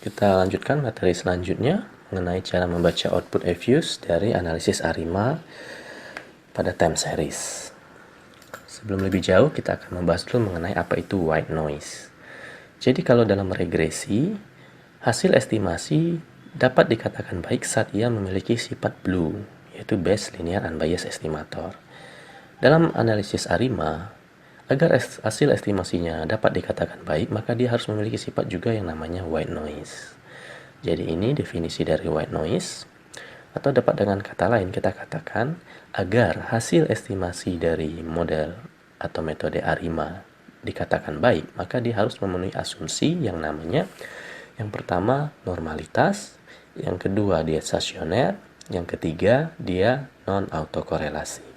Kita lanjutkan materi selanjutnya mengenai cara membaca output EFUSE dari analisis ARIMA pada time series. Sebelum lebih jauh, kita akan membahas dulu mengenai apa itu white noise. Jadi kalau dalam regresi, hasil estimasi dapat dikatakan baik saat ia memiliki sifat blue, yaitu Bayes linear unbiased estimator. Dalam analisis ARIMA, agar hasil estimasinya dapat dikatakan baik, maka dia harus memiliki sifat juga yang namanya white noise. Jadi ini definisi dari white noise, atau dapat dengan kata lain kita katakan agar hasil estimasi dari model atau metode ARIMA dikatakan baik, maka dia harus memenuhi asumsi yang namanya yang pertama normalitas, yang kedua dia stasioner, yang ketiga dia non-autokorelasi.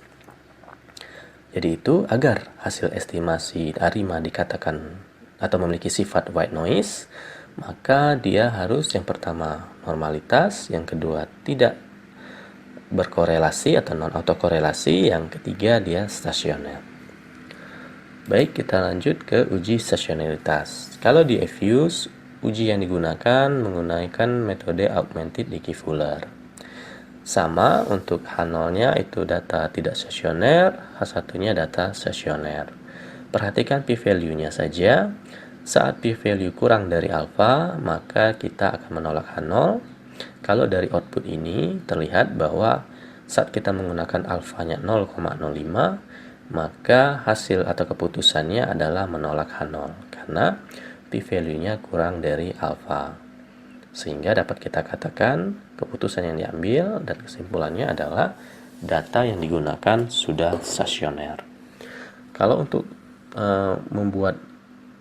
Jadi itu agar hasil estimasi ARIMA dikatakan atau memiliki sifat white noise, maka dia harus yang pertama normalitas, yang kedua tidak berkorelasi atau non-autokorelasi, yang ketiga dia stasioner. Baik, kita lanjut ke uji stasionaritas. Kalau di EFUSE, uji yang digunakan menggunakan metode augmented Dickey-Fuller. Sama untuk H0-nya itu data tidak stasioner, H1-nya data stasioner. Perhatikan p-value-nya saja. Saat p-value kurang dari alfa, maka kita akan menolak H0. Kalau dari output ini terlihat bahwa saat kita menggunakan alfanya 0,05, maka hasil atau keputusannya adalah menolak H0 karena p-value-nya kurang dari alfa. Sehingga dapat kita katakan keputusan yang diambil dan kesimpulannya adalah data yang digunakan sudah stasioner. Kalau untuk membuat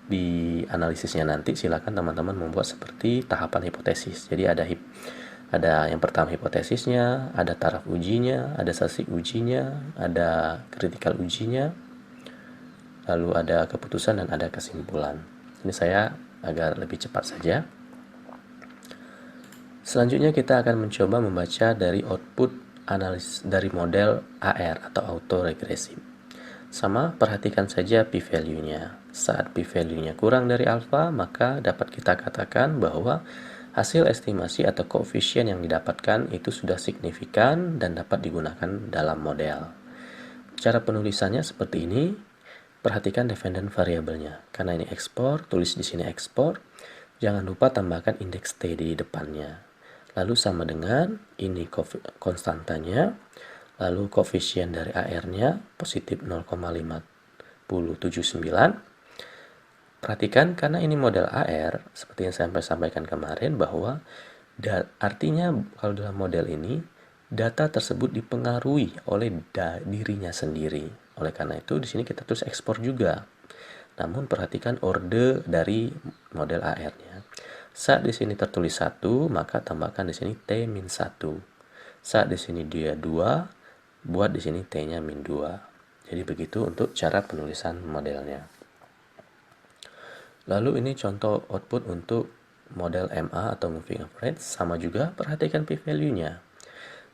di analisisnya nanti, silakan teman-teman membuat seperti tahapan hipotesis. Jadi ada yang pertama hipotesisnya, ada taraf ujinya, ada statistik ujinya, ada kritikal ujinya, lalu ada keputusan dan ada kesimpulan. Ini saya agar lebih cepat saja. Selanjutnya kita akan mencoba membaca dari output analis dari model AR atau autoregresi. Sama, perhatikan saja p-value-nya. Saat p-value-nya kurang dari alfa, maka dapat kita katakan bahwa hasil estimasi atau koefisien yang didapatkan itu sudah signifikan dan dapat digunakan dalam model. Cara penulisannya seperti ini. Perhatikan dependent variabelnya. Karena ini ekspor, tulis di sini ekspor. Jangan lupa tambahkan indeks T di depannya. Lalu sama dengan ini konstantanya, lalu koefisien dari AR-nya positif 0,579. Perhatikan karena ini model AR, seperti yang saya sampaikan kemarin bahwa artinya kalau dalam model ini data tersebut dipengaruhi oleh dirinya sendiri. Oleh karena itu di sini kita tulis ekspor juga. Namun perhatikan orde dari model AR-nya. Saat di sini tertulis 1, maka tambahkan di sini T-1. Saat di sini dia 2, buat di sini T-nya min 2. Jadi begitu untuk cara penulisan modelnya. Lalu ini contoh output untuk model MA atau moving average. Sama juga perhatikan p-value-nya.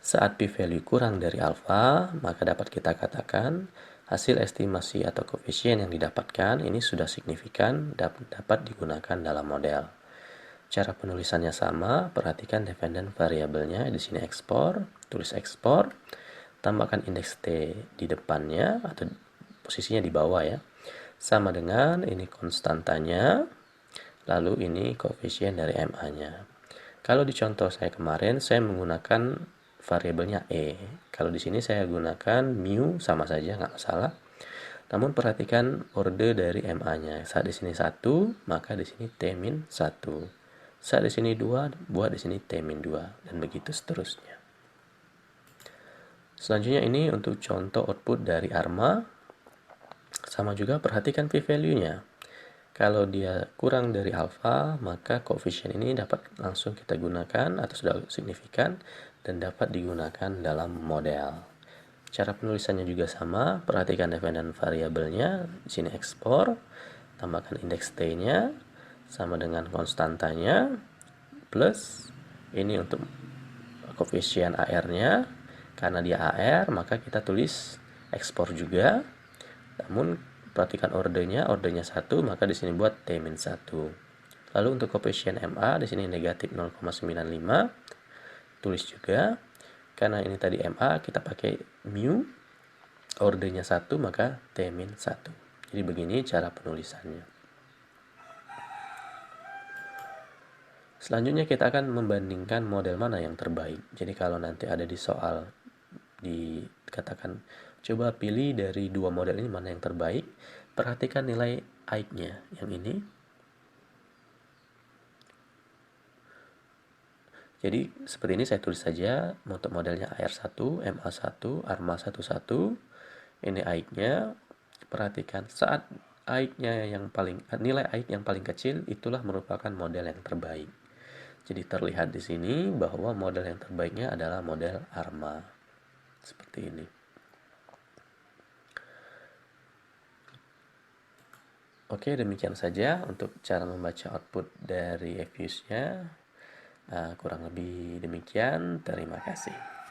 Saat p-value kurang dari alfa, maka dapat kita katakan hasil estimasi atau koefisien yang didapatkan ini sudah signifikan dapat digunakan dalam model. Cara penulisannya sama, perhatikan dependent variabelnya di sini ekspor, tulis ekspor, tambahkan indeks T di depannya atau posisinya di bawah ya. Sama dengan ini konstantanya, lalu ini koefisien dari MA-nya. Kalau di contoh saya kemarin saya menggunakan variabelnya E. Kalau di sini saya gunakan mu sama saja nggak masalah. Namun perhatikan orde dari MA-nya. Saat di sini 1, maka di sini T-1. Saat di sini 2, buat di sini T-2 dan begitu seterusnya. Selanjutnya ini untuk contoh output dari ARMA. Sama juga perhatikan p-value-nya. Kalau dia kurang dari alfa, maka koefisien ini dapat langsung kita gunakan atau sudah signifikan dan dapat digunakan dalam model. Cara penulisannya juga sama, perhatikan dependent variabelnya, di sini ekspor, tambahkan indeks T-nya, sama dengan konstantanya, plus ini untuk koefisien AR-nya, karena dia AR, maka kita tulis ekspor juga, namun perhatikan ordenya 1, maka di sini buat T-1. Lalu untuk koefisien MA di sini negatif 0,95. Tulis juga. Karena ini tadi MA, kita pakai mu. Ordernya 1, maka T-1. Jadi begini cara penulisannya. Selanjutnya kita akan membandingkan model mana yang terbaik. Jadi kalau nanti ada di soal dikatakan coba pilih dari dua model ini mana yang terbaik, perhatikan nilai I-nya yang ini. Jadi seperti ini saya tulis saja untuk modelnya AR1, MA1, ARMA11. Ini I-nya. Perhatikan saat I-nya yang paling nilai I yang paling kecil itulah merupakan model yang terbaik. Jadi terlihat di sini bahwa model yang terbaiknya adalah model ARMA. Seperti ini. Oke, demikian saja untuk cara membaca output dari Evius-nya. Kurang lebih demikian. Terima kasih.